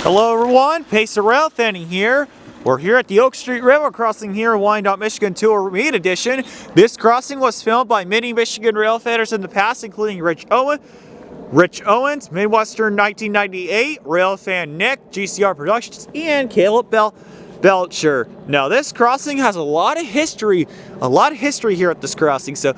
Hello everyone, Pacer Rail Fanning here. We're here at the Oak Street Railroad crossing here in Wyandotte, Michigan to a remade edition. This crossing was filmed by many Michigan rail fanners in the past, including Rich Owens, Midwestern 1998, Rail Fan Nick, GCR Productions, and Caleb Belcher. Now this crossing has a lot of history here at this crossing. So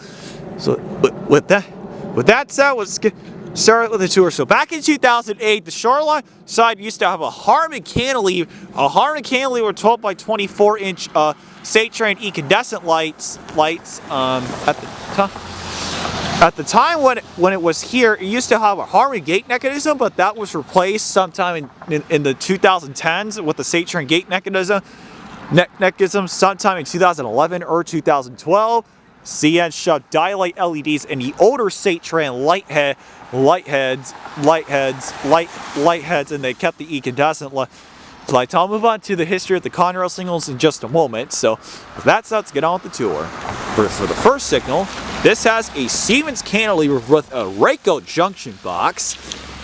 with that said, let's get started with the tour. So back in 2008, the shoreline side used to have a Harmon cantilever, 12 by 24-inch state train incandescent lights. At the time when it was here, it used to have a Harmon gate mechanism, but that was replaced sometime in the 2010s with the state train gate mechanism sometime in 2011 or 2012. CN shoved dialight LEDs in the older state train light heads, and they kept the incandescent lights. I'll move on to the history of the Conrail signals in just a moment. So that's let's get on with the tour. For the first signal, this has a Siemens cantilever with a Rayco junction box.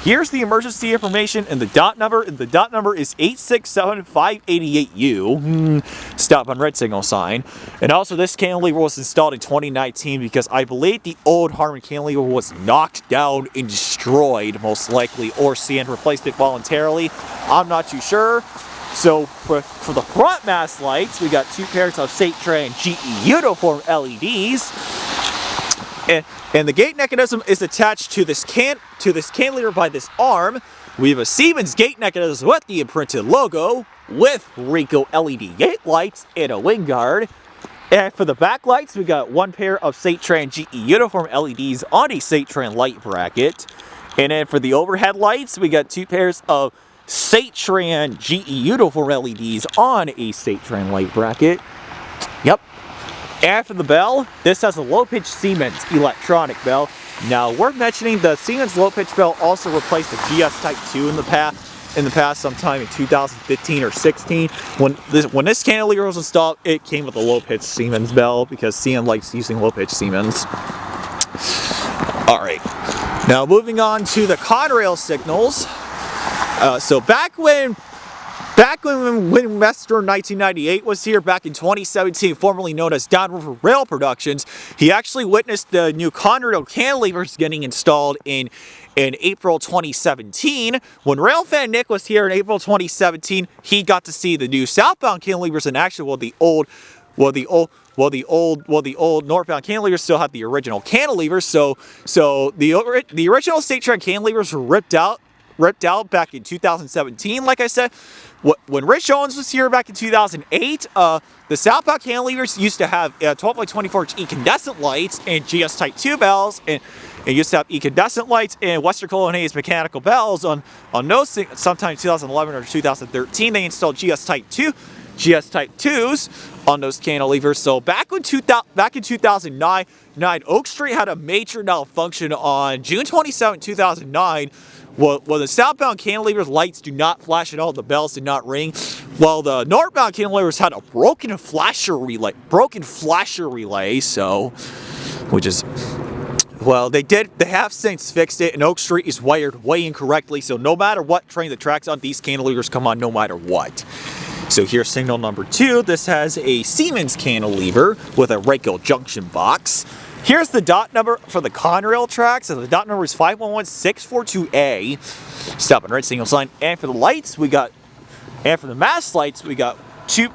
Here's the emergency information and the dot number. The dot number is 867-588U. Stop on red signal sign. And also this cantilever was installed in 2019 because I believe the old Harmon cantilever was knocked down and destroyed, most likely, or CN replaced it voluntarily. I'm not too sure. So for the front mast lights, we got two pairs of state train GE uniform LEDs. And the gate mechanism is attached to this cantilever by this arm. We have a Siemens gate mechanism with the imprinted logo, with Rayco LED gate lights and a wing guard. And for the backlights, we got one pair of state train GE uniform LEDs on a state train light bracket. And then for the overhead lights, we got two pairs of state train GE uniform LEDs on a state train light bracket. Yep. After the bell, this has a low-pitch Siemens electronic bell. Now, worth mentioning, the Siemens low-pitch bell also replaced the GS Type 2 in the past, sometime in 2015 or 16. When this cantilever was installed, it came with a low-pitch Siemens bell because CN likes using low-pitch Siemens. Alright, now moving on to the Conrail signals. So back when Western 1998 was here, back in 2017, formerly known as Downriver Rail Productions, he actually witnessed the new Conrail cantilevers getting installed in April 2017. When Railfan Nick was here in April 2017, he got to see the new southbound cantilevers in action. While the old northbound cantilevers still had the original cantilevers. So the original state train cantilevers were ripped out back in 2017, like I said. When Rich Owens was here back in 2008, the southbound cantilevers used to have 12 by 24 inch incandescent lights and GS Type 2 bells, and it used to have incandescent lights and Western Colonnades mechanical bells on those sometime in 2011 or 2013. They installed GS Type 2s on those cantilevers. So back in 2009, Oak Street had a major malfunction on June 27, 2009. Well, the southbound cantilever's lights do not flash at all, the bells did not ring, while the northbound cantilevers had a broken flasher relay, so, which is, well, they have since fixed it, and Oak Street is wired way incorrectly, so no matter what train the track's on, these cantilevers come on no matter what. So here's signal number 2. This has a Siemens cantilever with a Rayco junction box. Here's the dot number for the Conrail tracks, and the dot number is 511642A. Stop and red signal sign. And for the lights, for the mast lights, we got two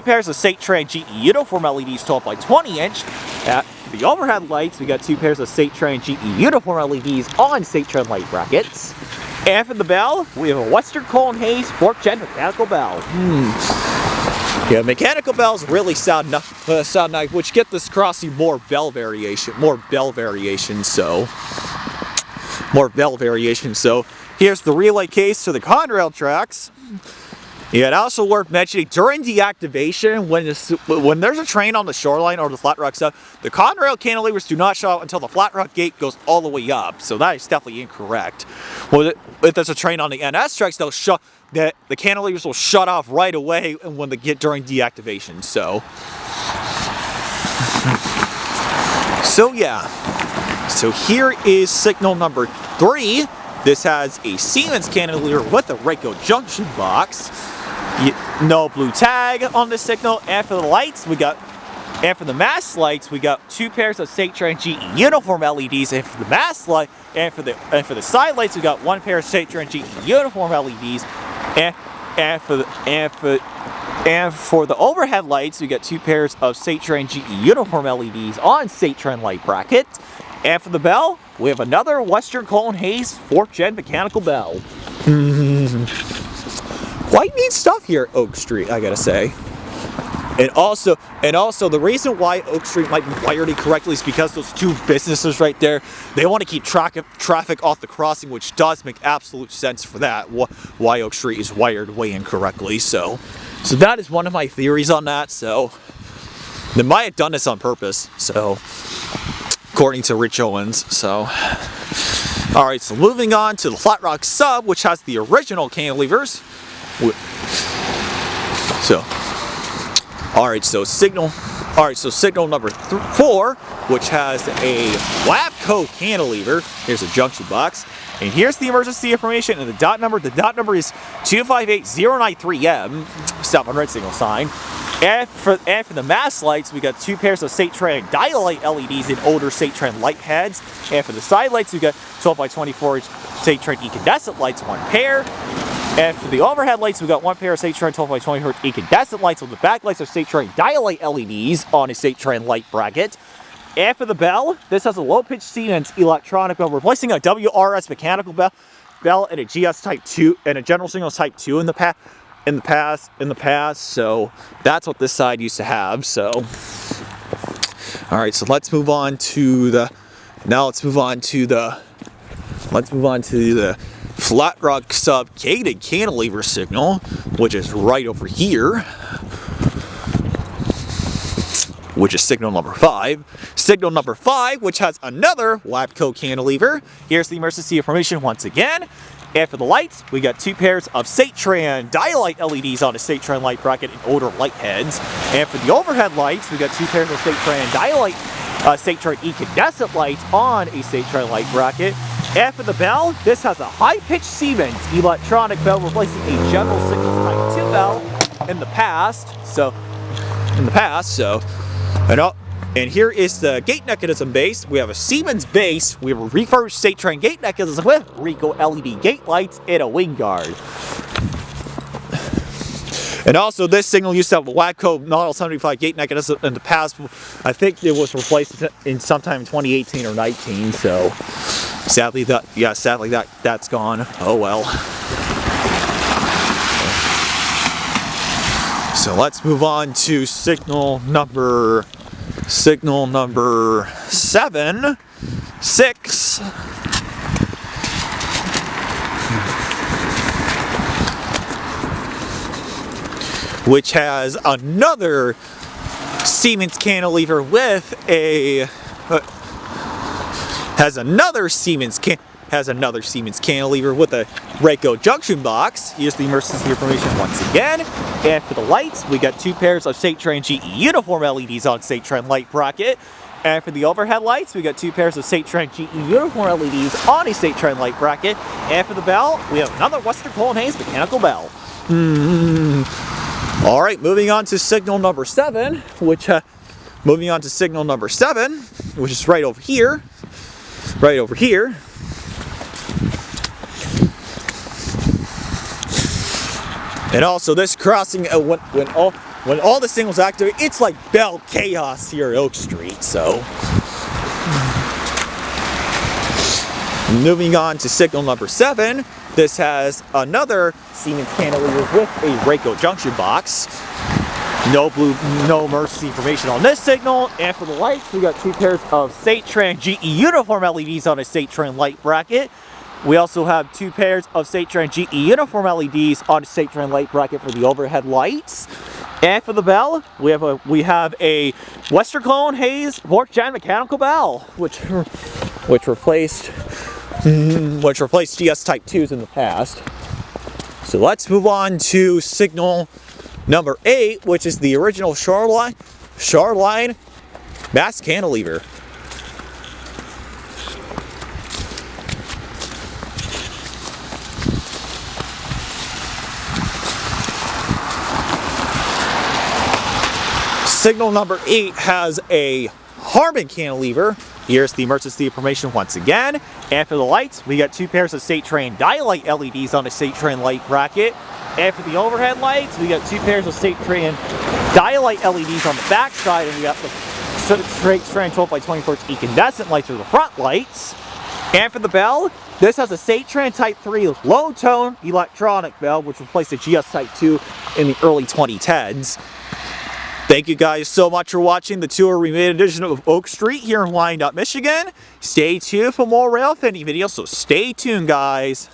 pairs of state train GE uniform LEDs 12 by 20 inch. For the overhead lights, we got two pairs of state train GE uniform LEDs on state train light brackets. And for the bell, we have a Western Colonnades 4th gen mechanical bell. Yeah, mechanical bells really sound nice, which get this crossing more bell variation. So here's the relay case to the Conrail tracks. Yeah, and also worth mentioning, during deactivation, when there's a train on the shoreline or the flat rock stuff, the Conrail cantilevers do not shut off until the flat rock gate goes all the way up. So that is definitely incorrect. Well, if there's a train on the NS tracks, the cantilevers will shut off right away when they get during deactivation. So yeah. So here is signal number 3. This has a Siemens cantilever with a Reiko junction box. No blue tag on the signal. And for the lights, and for the mast lights, we got 2 pairs of Satrand GE uniform LEDs. And for the mast light, and for the side lights, we got 1 pair of Satrand GE uniform LEDs. And for the overhead lights, we got 2 pairs of Satrand GE uniform LEDs on Satrand light bracket. And for the bell, we have another Western Cone Hayes 4th gen mechanical bell. Quite neat stuff here at Oak Street, I gotta say. And also the reason why Oak Street might be wired incorrectly is because those 2 businesses right there, they want to keep traffic off the crossing, which does make absolute sense for that, why Oak Street is wired way incorrectly. So that is one of my theories on that. So they might have done this on purpose, so according to Rich Owens. So alright, so moving on to the Flat Rock Sub, which has the original cantilevers. So signal number 4, which has a Wabco cantilever. Here's a junction box. And here's the emergency information and the dot number. The dot number is 258093M. Stop on red signal sign. And for the mast lights, we got 2 pairs of Satrand Dialight LEDs in older Satrand light heads. And for the side lights, we got 12x24 Satrand incandescent lights, 1 pair. And for the overhead lights, we got 1 pair of Satrand 12x20Hz incandescent lights. On the back lights are Satrand Dialight LEDs on a Satrand light bracket. And for the bell, this has a low-pitch Siemens electronic bell, replacing a WRS mechanical bell and a GS Type 2 and a General Signals Type 2 in the past. So that's what this side used to have. So, all right. So let's move on to the Flat Rock Sub gated cantilever signal, which is right over here, which is signal number 5. Signal number 5, which has another Wabco cantilever. Here's the emergency information once again. And for the lights, we got 2 pairs of Satrand Dialight LEDs on a Satrand light bracket and older light heads. And for the overhead lights, we got 2 pairs of Satrand Dialight Satrand incandescent lights on a Satrand light bracket. And for the bell, this has a high-pitched Siemens electronic bell replacing a General Signals Type 2 bell in the past. And here is the gate mechanism base. We have a Siemens base. We have a refurbished Satrand gate mechanism with Ricoh LED gate lights and a wing guard. And also, this signal used to have a Wabco Model 75 gate mechanism in the past. I think it was replaced in sometime in 2018 or 19. So, sadly, that's gone. Oh well. So let's move on to signal number 6. Which has another Siemens cantilever with a cantilever with a Reiko junction box. Here's the emergency information once again. And for the lights, we got 2 pairs of Satrand GE uniform LEDs on Satrand light bracket. And for the overhead lights, we got 2 pairs of Satrand GE uniform LEDs on a Satrand light bracket. And for the bell, we have another Western Cone Hayes mechanical bell. All right, moving on to signal number 7, which is right over here. And also, this crossing, when all the signals activate, it's like bell chaos here at Oak Street. So, moving on to signal number 7. This has another Siemens cantilever with a Reiko junction box. No emergency information on this signal. And for the lights, we got 2 pairs of Satrand GE uniform LEDs on a Satrand light bracket. We also have 2 pairs of Satrand GE uniform LEDs on a Satrand light bracket for the overhead lights. And for the bell, we have a Western Cone Hayes 4th gen mechanical bell, which replaced GS Type 2s in the past. So let's move on to signal number 8, which is the original Shoreline mast cantilever. Signal number 8 has a Harman cantilever. Here's the emergency information once again. And for the lights, we got 2 pairs of state train dialight LEDs on the state train light bracket. And for the overhead lights, we got 2 pairs of state train dialight LEDs on the back side, and we got the straight train 12 by 24 inch incandescent lights for the front lights. And for the bell, this has a state train Type 3 low tone electronic bell, which replaced the GS Type 2 in the early 2010s. Thank you guys so much for watching the tour remade edition of Oak Street here in Wyandotte, Michigan. Stay tuned for more rail fending videos, so stay tuned, guys.